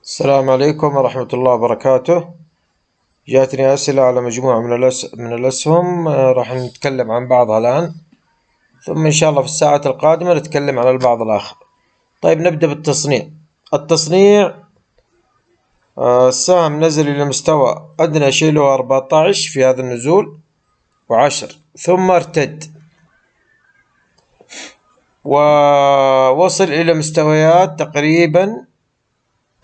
السلام عليكم ورحمة الله وبركاته. جاتني أسئلة على مجموعة من الأسهم، راح نتكلم عن بعضها الآن، ثم إن شاء الله في الساعات القادمة نتكلم عن البعض الآخر. طيب نبدأ بالتصنيع. التصنيع، السهم نزل إلى مستوى أدنى شيء له 14 في هذا النزول و10، ثم ارتد ووصل إلى مستويات تقريبا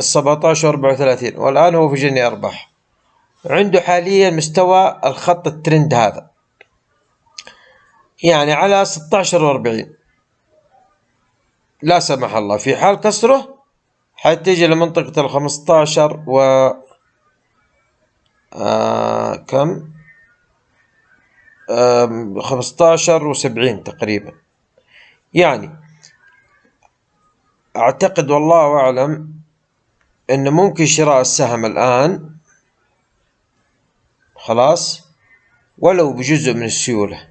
17 و34، والآن هو في جني أرباح. عنده حاليا مستوى الخط الترند هذا، يعني على 16 و40. لا سمح الله في حال كسره حتيجي لمنطقة ال 15 و كم 15 و70 تقريبا. يعني أعتقد والله أعلم أن ممكن شراء السهم الآن خلاص ولو بجزء من السيولة،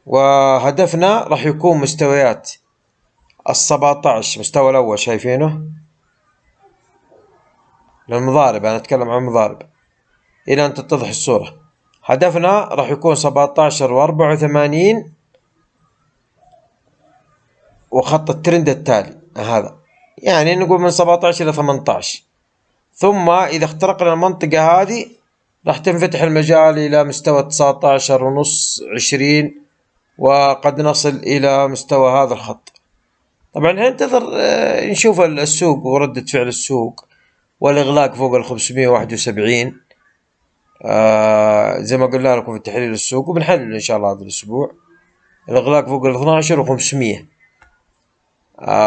وهدفنا راح يكون مستويات 17 مستوى الأول، شايفينه للمضارب، أنا أتكلم عن المضارب إلى أن تتضح الصورة. هدفنا راح يكون 17 و84 وخط الترند التالي هذا، يعني نقول من 17 إلى 18، ثم إذا اخترقنا المنطقة هذه راح تنفتح المجال إلى مستوى 19 ونص 20، وقد نصل إلى مستوى هذا الخط. طبعا ننتظر نشوف السوق وردة فعل السوق والإغلاق فوق ال 571 زي ما قلنا لكم في تحليل السوق، وبنحلل إن شاء الله هذا الأسبوع الإغلاق فوق ال 12 و500،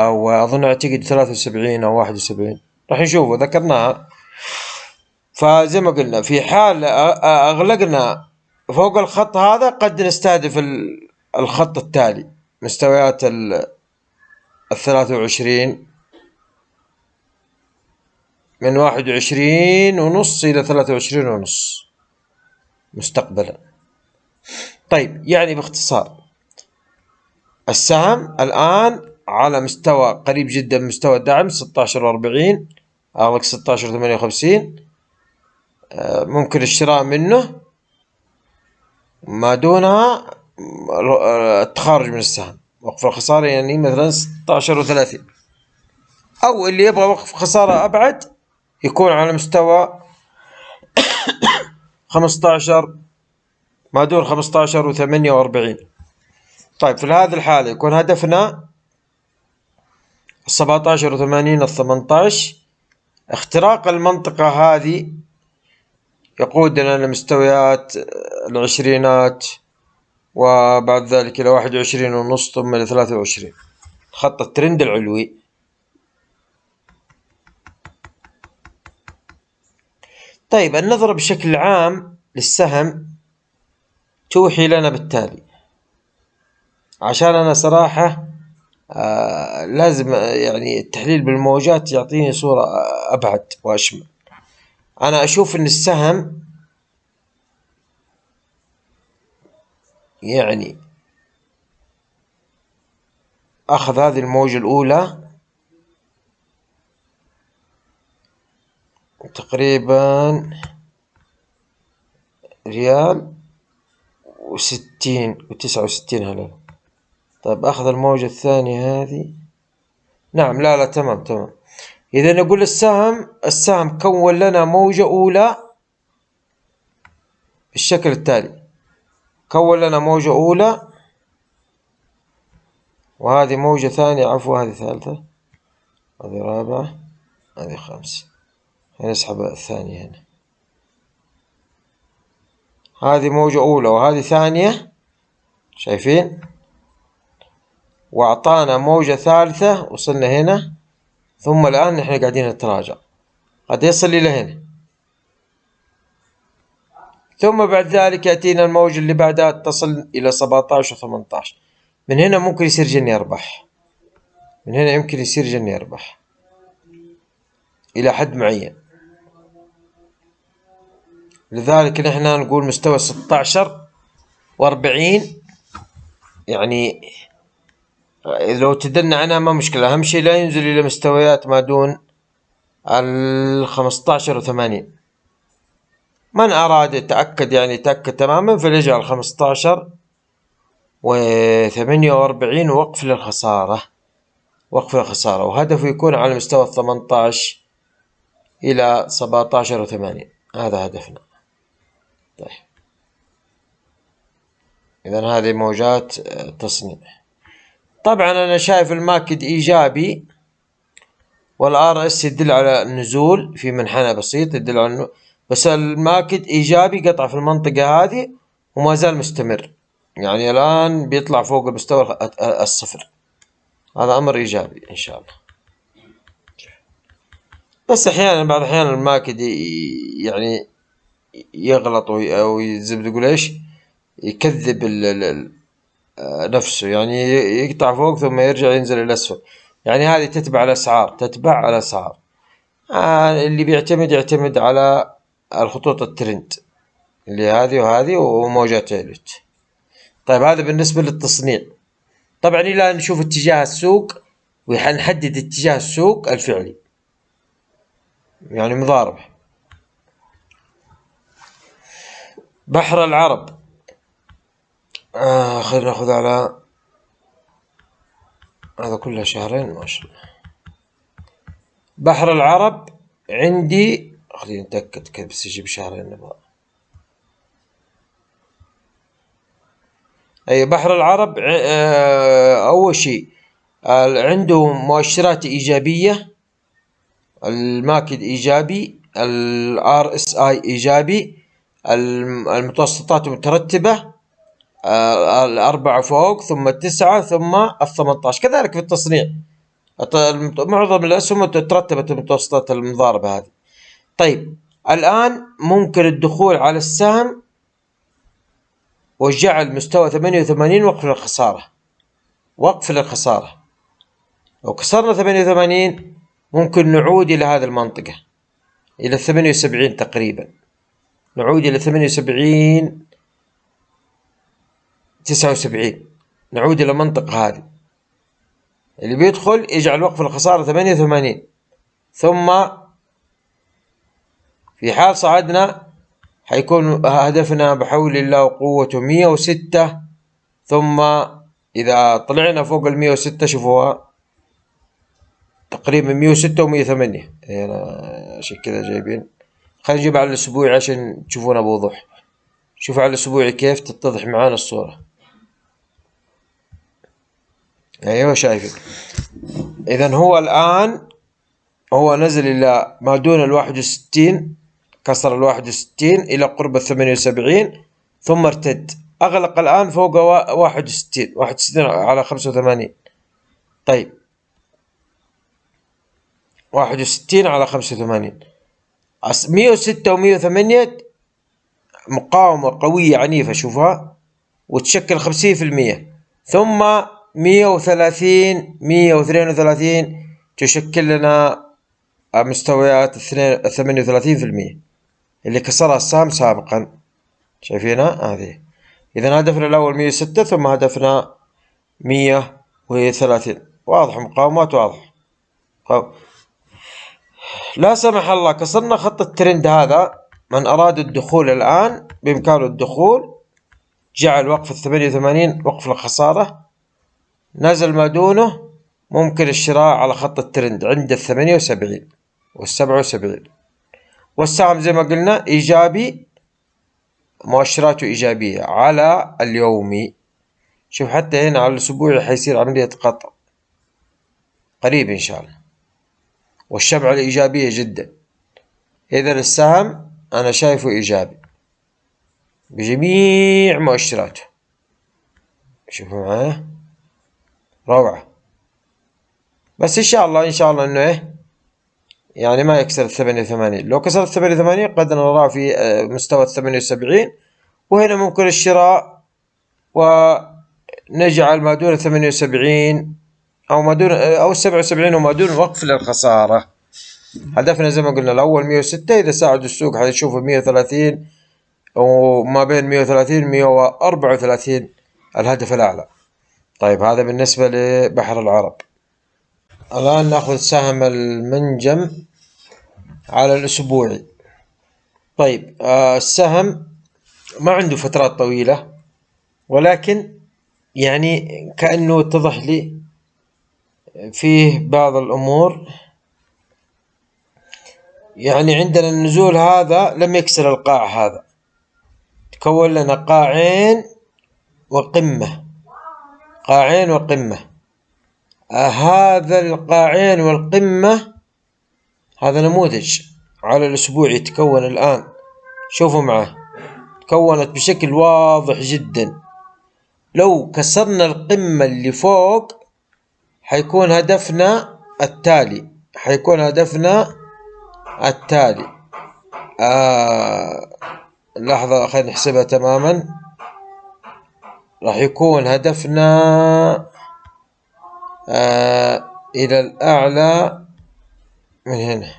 وأظن أعتقد 73 أو 71، راح نشوفه ذكرناها. فزي ما قلنا في حال أغلقنا فوق الخط هذا قد نستهدف الخط التالي، مستويات ال 23 من 21 ونص إلى 23 ونص مستقبلا. طيب يعني باختصار السهم الآن على مستوى قريب جدا من مستوى الدعم 16 و40، أغلق 16 و58، ممكن الشراء منه، ما دونها التخارج من السهم، وقف الخسارة يعني مثلا 16 و30، أو اللي يبغى وقف خسارة أبعد يكون على مستوى 15 ما دون 15 و48. طيب في هذه الحالة يكون هدفنا 17 و80 18. اختراق المنطقة هذه يقودنا لمستويات العشرينات، وبعد ذلك إلى 21 ونص، ثم إلى 23 خط الترند العلوي. طيب النظرة بشكل عام للسهم توحي لنا بالتالي، عشان أنا صراحة لازم يعني التحليل بالموجات يعطيني صورة أبعد وأشمل. أنا أشوف أن السهم يعني أخذ هذه الموجة الأولى تقريبا ريال و60 و69 هلأ. طيب أخذ الموجة الثانية هذه، نعم لا تمام. إذا نقول السهم كون لنا موجة أولى بالشكل التالي، كون لنا موجة أولى، وهذه موجة ثانية، عفوا هذه ثالثة، هذه رابعة، هذه خامسة. نسحب الثانية هنا، هذه موجة أولى وهذه ثانية، شايفين؟ وأعطانا موجة ثالثة، وصلنا هنا، ثم الآن نحن قاعدين نتراجع، قد يصل إلى هنا، ثم بعد ذلك يأتينا الموجة اللي بعدها تصل إلى 17 و18. من هنا ممكن يصير جني أرباح، من هنا يمكن يصير جني أرباح إلى حد معين. لذلك نحن نقول مستوى 16 و40 يعني لو تدلنا عنها ما مشكلة، أهم شيء لا ينزل إلى مستويات ما دون 15 و80. من أراد يتأكد يعني يتأكد تماما فليجعل 15 و48 وقف للخسارة، وقف للخسارة، وهدفه يكون على مستوى 18 إلى 17 و80. هذا هدفنا. طيب إذا هذه موجات تصنيع. طبعا أنا شايف الماكد إيجابي، والآر اس يدل على النزول في منحنى بسيط يدل على بس الماكد إيجابي قطع في المنطقة هذه وما زال مستمر، يعني الآن بيطلع فوق مستوى الصفر. هذا أمر إيجابي إن شاء الله. بس أحيانا بعض الأحيان الماكد يعني يغلط أو زي ما تقول إيش يكذب نفسه، يعني يقطع فوق ثم يرجع ينزل إلى الأسفل. يعني هذه تتبع الأسعار، تتبع الأسعار. اللي يعتمد على الخطوط الترند اللي هذه وهذه وموجات ايلوت. طيب هذا بالنسبة للتصنيع. طبعا إلى أن نشوف اتجاه السوق وحنحدد اتجاه السوق الفعلي، يعني مضاربة. بحر العرب خلينا ناخذ على هذا كله شهرين ما شاء الله. بحر العرب عندي خلينا نتأكد كذا بس يجيب شهرين نبغى. أي بحر العرب أول شيء عنده مؤشرات إيجابية، الماكد إيجابي، الار اس اي إيجابي، المتوسطات مترتبة، الأربعة فوق ثم التسعة ثم 18. كذلك في التصنيع معظم الأسهم ترتبت المتوسطات المضاربة هذه. طيب الآن ممكن الدخول على السهم وجعل مستوى 88 وقف للخسارة، وقف للخسارة. لو كسرنا 88 ممكن نعود إلى هذه المنطقة إلى 78 تقريبا، نعود إلى 78 79، نعود إلى المنطقة هذه. اللي بيدخل يجعل وقف الخسارة 88، ثم في حال صعدنا حيكون هدفنا بحول الله وقوته 106، ثم إذا طلعنا فوق 106 شوفوها تقريبا 106 و108. أنا عشان كذا جايبين. خلينا نجيب على الأسبوعي عشان تشوفونها بوضوح. شوف على الأسبوعي كيف تتضح معانا الصورة. أيوة شايفك. إذا هو الآن هو نزل إلى ما دون 61، كسر 61 إلى قرب 78 ثم ارتد، أغلق الآن فوق 61 على 85. طيب 61 على 85، 106 و108 مقاومة قوية عنيفة شوفها وتشكل 50%، ثم 130 132 تشكل لنا مستويات 38% اللي كسرها السهم سابقا. شايفينها هذه. إذا هدفنا الأول 106 ثم هدفنا 130. واضح مقاومات واضح. لا سمح الله كسرنا خط الترند هذا، من أراد الدخول الآن بإمكانه الدخول، جعل وقف 88 وقف الخسارة، نزل ما دونه ممكن الشراء على خط الترند عند 78 و77. والسهم زي ما قلنا إيجابي، مؤشراته إيجابية على اليومي. شوف حتى هنا على الأسبوعي حيصير عملية قطع قريب إن شاء الله، والشبعة الإيجابية جدا. إذا السهم أنا شايفه إيجابي بجميع مؤشراته. شوفوا معايا روعة. بس إن شاء الله إنه إيه يعني ما يكسر 88. لو كسر 88 قد نراه في مستوى 78، وهنا ممكن الشراء ونجعل ما دون 78 أو ما دون أو 77 وما دون وقف للخسارة. هدفنا زي ما قلنا الأول 106، إذا ساعد السوق حيشوفه 130 وما بين 130 134 الهدف الأعلى. طيب هذا بالنسبة لبحر العرب. الآن نأخذ سهم المنجم على الأسبوعي. طيب السهم ما عنده فترات طويلة، ولكن يعني كأنه اتضح لي فيه بعض الأمور. يعني عندنا النزول هذا لم يكسر القاع، هذا تكون لنا قاعين وقمة، قاعين وقمة. هذا القاعين والقمة هذا نموذج على الأسبوع يتكون الآن، شوفوا معه تكونت بشكل واضح جدا. لو كسرنا القمة اللي فوق حيكون هدفنا التالي، لحظة خلينا نحسبها تماما. راح يكون هدفنا إلى الأعلى من هنا.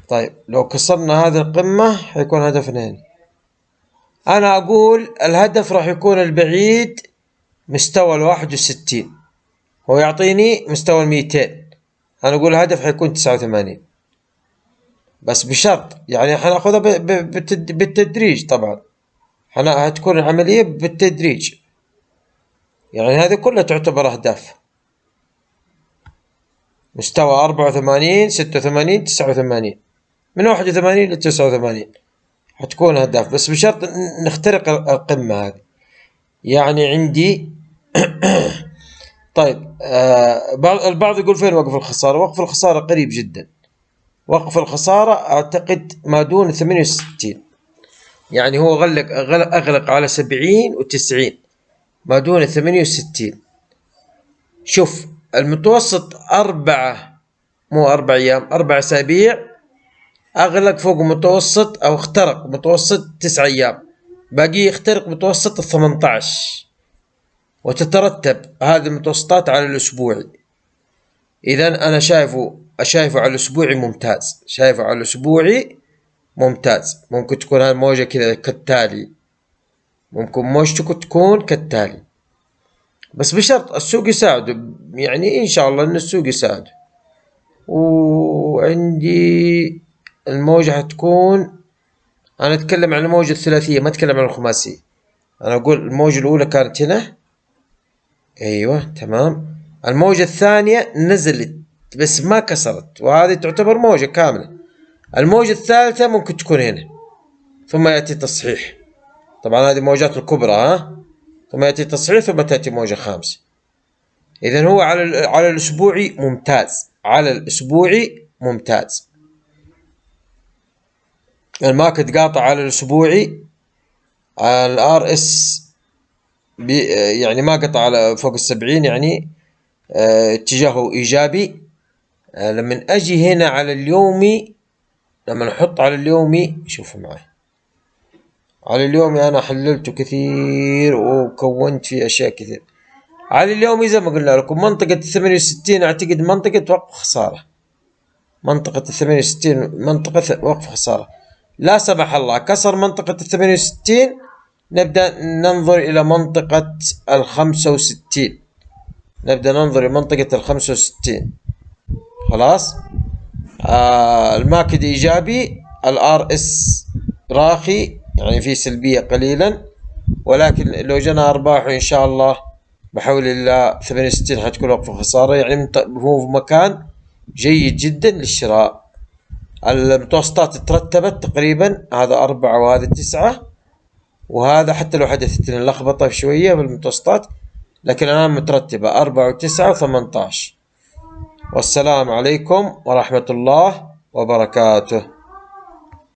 طيب لو كسرنا هذه القمة حيكون هدفنا هنا. أنا أقول الهدف راح يكون البعيد مستوى 61، هو يعطيني مستوى 200. أنا أقول الهدف حيكون 89، بس بشرط يعني حناخذها بالتدريج. طبعا هتكون العملية بالتدريج، يعني هذه كلها تعتبر أهداف. مستوى 84 86 89، من 81 ل 89 حتكون أهداف، بس بشرط نخترق القمة هذه. يعني عندي طيب البعض يقول فين وقف الخسارة؟ وقف الخسارة قريب جدا. وقف الخسارة أعتقد ما دون 68، يعني هو أغلق على 70 و90 ما دون 68. شوف المتوسط 4 أسابيع أغلق فوق متوسط أو اخترق متوسط 9 أيام، باقي يخترق متوسط 18، وتترتب هذه المتوسطات على الأسبوعي. إذن أنا شايفه على الأسبوعي ممتاز. ممكن تكون هذه الموجة كذا كالتالي، ممكن موجتك تكون كالتالي، بس بشرط السوق يساعده. يعني إن شاء الله إن السوق يساعده. وعندي الموجة هتكون، أنا أتكلم عن الموجة الثلاثية ما أتكلم عن الخماسية. أنا أقول الموجة الأولى كانت هنا، أيوة تمام. الموجة الثانية نزلت بس ما كسرت، وهذه تعتبر موجة كاملة. الموجة الثالثة ممكن تكون هنا، ثم يأتي تصحيح. طبعا هذه موجات الكبرى، ثم يأتي تصحيح، ثم تأتي موجة خامسة. إذن هو على الأسبوعي ممتاز. الماركت قاطع على الأسبوعي. الار اس يعني ما قطع على فوق 70، يعني اتجاهه إيجابي. لما أجي هنا على اليومي، لما نحط على اليومي، شوفوا معي على اليومي، أنا حللته كثير وكونت فيه أشياء كثير. على اليومي زي ما قلنا لكم منطقة 68 أعتقد منطقة وقف خسارة. منطقة 68 منطقة وقف خسارة. لا سمح الله كسر منطقة 68 نبدأ ننظر إلى منطقة 65. خلاص. الماكد إيجابي، الار اس راخي، يعني في سلبية قليلا، ولكن لو جنا أرباح إن شاء الله بحول الله 68 حتكون وقف خسارة. يعني هو في مكان جيد جدا للشراء. المتوسطات ترتبت تقريبا، هذا 4 وهذا 9، وهذا حتى لو حدثت لنا لخبطة شوية في المتوسطات، لكن الآن مترتبة 4 و9 و18. والسلام عليكم ورحمة الله وبركاته.